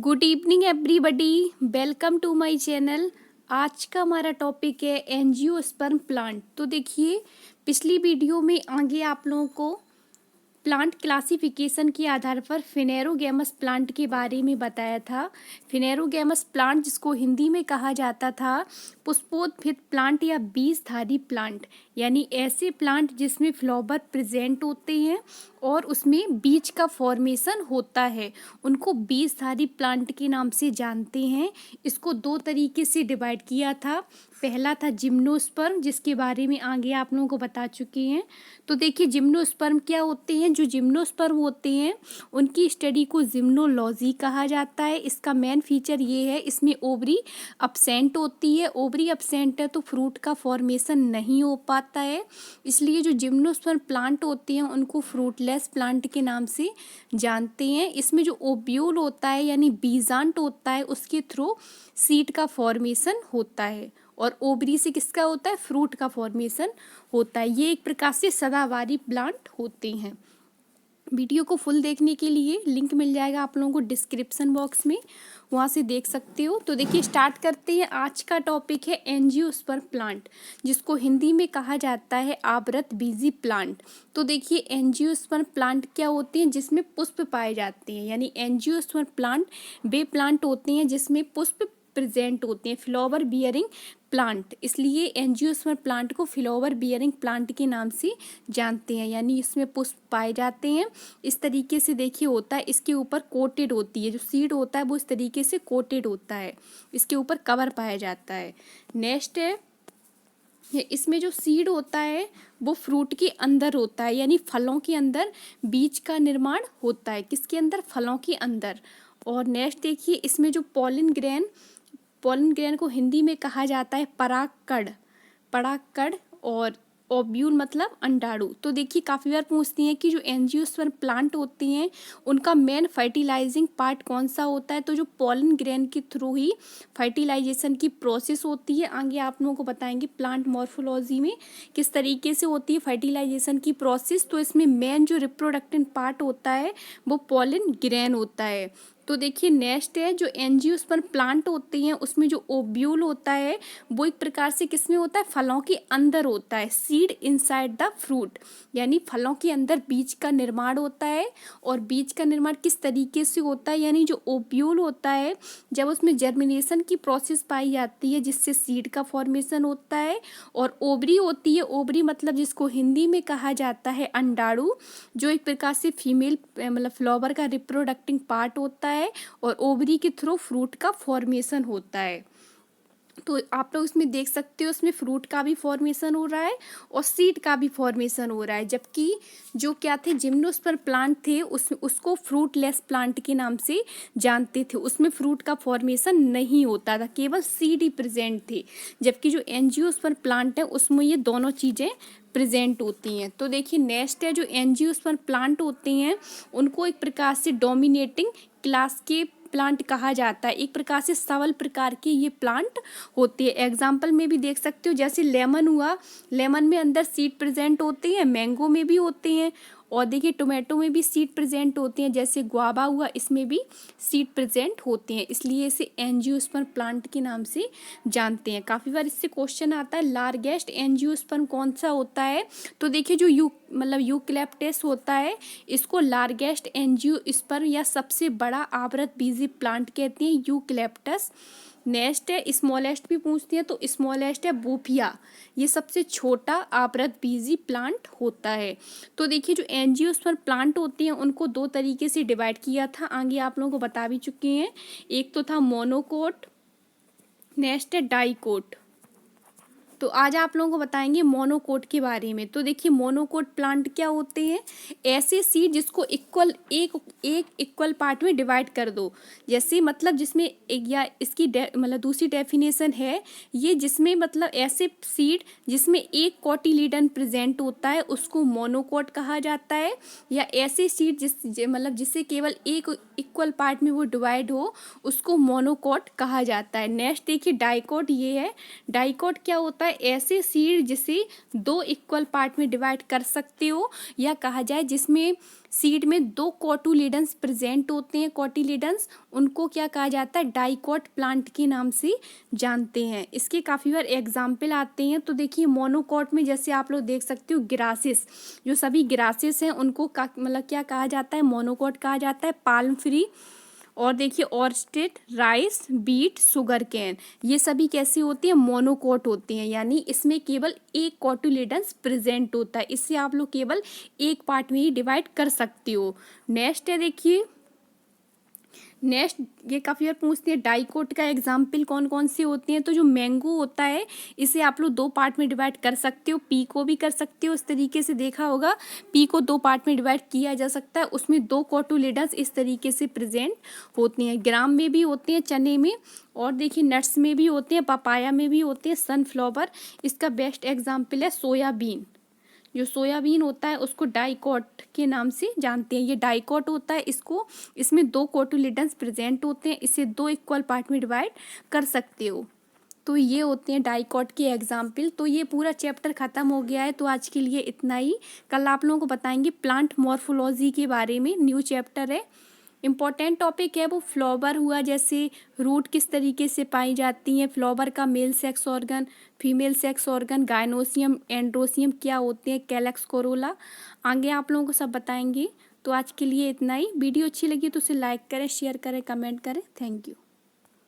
Good evening everybody, welcome to my channel. आज का हमारा टॉपिक है एंजियोस्पर्म प्लांट। तो देखिए, पिछली वीडियो में आगे आप लोगों को प्लांट क्लासिफिकेशन के आधार पर फिनेरोगैमस प्लांट के बारे में बताया था। फिनेरोगैमस प्लांट, जिसको हिंदी में कहा जाता था पुष्पोद्भिद प्लांट या बीजधारी प्लांट, यानी ऐसे प्लांट जिसमें फ्लावर प्रेजेंट होते हैं और उसमें बीज का फॉर्मेशन होता है, उनको बीजधारी प्लांट के नाम से जानते हैं। इसको दो तरीके से डिवाइड किया था। पहला था जिम्नोस्पर्म, जिसके बारे में आगे आप लोगों को बता चुके हैं। तो देखिए, जिम्नोस्पर्म क्या होते हैं। जो जिम्नोस्पर्म होते हैं उनकी स्टडी को जिम्नोलॉजी कहा जाता है। इसका मेन फीचर ये है, इसमें ओवरी अब्सेंट होती है। ओवरी अब्सेंट है तो फ्रूट का फॉर्मेशन नहीं हो पाता है, इसलिए जो जिम्नोस्पर्म प्लांट होते हैं उनको फ्रूटलेस प्लांट के नाम से जानते हैं। इसमें जो ओव्यूल होता है यानी बीजांड होता है, उसके थ्रू सीड का फॉर्मेशन होता है और ओवरी से किसका होता है, फ्रूट का फॉर्मेशन होता है। ये एक प्रकार से सदाबहारी प्लांट होते हैं। वीडियो को फुल देखने के लिए लिंक मिल जाएगा आप लोगों को डिस्क्रिप्शन बॉक्स में, वहाँ से देख सकते हो। तो देखिए, स्टार्ट करते हैं। आज का टॉपिक है एंजियोस्पर्म प्लांट, जिसको हिंदी में कहा जाता है आवृत बीजी प्लांट। तो देखिए, एंजियोस्पर्म प्लांट क्या होते हैं, जिसमें पुष्प पाए जाते हैं। यानी एंजियोस्पर्म प्लांट वे प्लांट होते हैं जिसमें पुष्प प्रेजेंट होते हैं, फ्लावर बियरिंग प्लांट। इसलिए एंजियोस्पर्म प्लांट को फ्लावर बियरिंग प्लांट के नाम से जानते हैं, यानी इसमें पुष्प पाए जाते हैं। इस तरीके से देखिए होता है, इसके ऊपर कोटेड होती है, जो सीड होता है वो इस तरीके से कोटेड होता है, इसके ऊपर कवर पाया जाता है। नेक्स्ट है, इसमें जो सीड होता है वो फ्रूट के अंदर होता है, यानी फलों के अंदर बीज का निर्माण होता है। किसके अंदर, फलों के अंदर। और नेक्स्ट देखिए, इसमें जो पॉलन ग्रेन को हिंदी में कहा जाता है परागकण। परागकण और ओव्यूल मतलब अंडाणु। तो देखिए, काफ़ी बार पूछती हैं कि जो एंजियोस्पर्म प्लांट होते हैं उनका मेन फर्टिलाइजिंग पार्ट कौन सा होता है। तो जो पॉलन ग्रेन के थ्रू ही फर्टिलाइजेशन की प्रोसेस होती है। आगे आप लोगों को बताएंगे प्लांट मॉर्फोलॉजी में किस तरीके से होती है फर्टिलाइजेशन की प्रोसेस। तो इसमें मेन जो रिप्रोडक्टिव पार्ट होता है वो पॉलन ग्रेन होता है। तो देखिए, नेक्स्ट है, जो एंजियोस्पर्म प्लांट होते हैं उसमें जो ओव्यूल होता है वो एक प्रकार से किसमें होता है, फलों के अंदर होता है। सीड इनसाइड द फ्रूट, यानी फलों के अंदर बीज का निर्माण होता है। और बीज का निर्माण किस तरीके से होता है, यानी जो ओव्यूल होता है जब उसमें जर्मिनेशन की प्रोसेस पाई जाती है जिससे सीड का फॉर्मेशन होता है। और ओवरी होती है, ओवरी मतलब जिसको हिंदी में कहा जाता है अंडाणु, जो एक प्रकार से फीमेल मतलब फ्लावर का रिप्रोडक्टिंग पार्ट होता है। और ओवरी के थ्रू फ्रूट का फॉर्मेशन होता है। तो आप लोग इसमें देख सकते हो, इसमें फ्रूट का भी फॉर्मेशन हो रहा है और सीड का भी फॉर्मेशन हो रहा है। जबकि जो क्या थे, जिम्नोस्पर्म प्लांट थे उसको फ्रूटलेस प्लांट के नाम से जानते थे। उसमें फ्रूट का फॉर्मेशन नहीं होता था, केवल सीड ही प्रेजेंट थे। जबकि जो एंजियोस्पर्म प्लांट है उसमें ये दोनों चीज़ें प्रेजेंट होती हैं। तो देखिए, नेक्स्ट है, जो एंजियोस्पर्म प्लांट होते हैं उनको एक प्रकार से डोमिनेटिंग क्लास के प्लांट कहा जाता है। एक प्रकार से सबल प्रकार के ये प्लांट होते हैं। एग्जाम्पल में भी देख सकते हो, जैसे लेमन हुआ, लेमन में अंदर सीड प्रेजेंट होते हैं, मैंगो में भी होते हैं। और देखिए, टोमेटो में भी सीड प्रेजेंट होते हैं, जैसे गुआवा हुआ, इसमें भी सीड प्रेजेंट होते हैं। इसलिए इसे एंजियोस्पर्म प्लांट के नाम से जानते हैं। काफ़ी बार इससे क्वेश्चन आता है, लार्जेस्ट एंजियोस्पर्म कौन सा होता है। तो देखिए, जो यूकैलिप्टस होता है इसको लार्जेस्ट एंजियोस्पर्म या सबसे बड़ा आवृत बीजी प्लांट कहते हैं, यूकैलिप्टस। नेक्स्ट है, स्मॉलेस्ट भी पूछती है, तो स्मॉलेस्ट है बोफिया, ये सबसे छोटा आवृत बीजी प्लांट होता है। तो देखिए, जो एंजियोस्पर्म प्लांट होते हैं उनको दो तरीके से डिवाइड किया था, आगे आप लोगों को बता भी चुके हैं। एक तो था मोनोकोट, नेक्स्ट है डाइकोट। तो आज आप लोगों को बताएंगे मोनोकोट के बारे में। तो देखिए, मोनोकोट प्लांट क्या होते हैं, ऐसे सीड जिसको एक इक्वल पार्ट में डिवाइड कर दो। जैसे मतलब जिसमें एक, या इसकी मतलब दूसरी डेफिनेशन है ये, जिसमें मतलब ऐसे सीड जिसमें एक कोटिलीडन प्रेजेंट होता है उसको मोनोकोट कहा जाता है। या ऐसे सीड मतलब जिससे केवल एक इक्वल पार्ट में वो डिवाइड हो उसको मोनोकोट कहा जाता है। नेक्स्ट देखिए, डाइकोट ये है। डाइकोट क्या होता है, है ऐसे सीड जिसे दो इक्वल पार्ट में डिवाइड कर सकते हो, या कहा जाए जिसमें सीड में दो कोटुलिडन्स प्रेजेंट होते हैं। कोटिलिडन्स उनको क्या कहा जाता है, डाइकोट प्लांट के नाम से जानते हैं। इसके काफ़ी बार एग्जाम्पल आते हैं। तो देखिए मोनोकोट में जैसे आप लोग देख सकते हो ग्रासेस, जो सभी ग्रासेस हैं उनको मतलब क्या कहा जाता है, मोनोकोट कहा जाता है। पाल्म फ्री और देखिए orchid, rice, beet, sugarcane, ये सभी कैसे होती हैं, मोनोकोट होती हैं, यानी इसमें केवल एक कोटुलिडन्स प्रेजेंट होता है। इससे आप लोग केवल एक पार्ट में ही डिवाइड कर सकते हो। नेक्स्ट है देखिए, नेक्स्ट ये काफ़ी बार पूछते हैं डाइकोट का एग्जाम्पल कौन कौन से होते हैं। तो जो मैंगो होता है इसे आप लोग दो पार्ट में डिवाइड कर सकते हो, पी को भी कर सकते हो। इस तरीके से देखा होगा, पी को दो पार्ट में डिवाइड किया जा सकता है, उसमें दो कोटुलिडन्स इस तरीके से प्रेजेंट होती हैं। ग्राम में भी होते हैं, चने में, और देखिए नट्स में भी होते हैं, पपाया में भी होते हैं, सनफ्लावर। इसका बेस्ट एग्जाम्पल है सोयाबीन। जो सोयाबीन होता है उसको डाइकोट के नाम से जानते हैं। ये डाइकोट होता है, इसमें दो कोटुलिडन्स प्रेजेंट होते हैं, इसे दो इक्वल पार्ट में डिवाइड कर सकते हो। तो ये होते हैं डाइकोट के एग्जाम्पल। तो ये पूरा चैप्टर ख़त्म हो गया है, तो आज के लिए इतना ही। कल आप लोगों को बताएंगे प्लांट मॉर्फोलॉजी के बारे में, न्यू चैप्टर है। इम्पॉर्टेंट टॉपिक है वो फ्लावर हुआ, जैसे रूट किस तरीके से पाई जाती हैं, फ्लावर का male sex organ, female sex organ, gynoecium, androecium क्या होते हैं, कैलक्स कोरोला, आगे आप लोगों को सब बताएंगे। तो आज के लिए इतना ही। वीडियो अच्छी लगी तो उसे लाइक करें, शेयर करें, कमेंट करें। Thank you.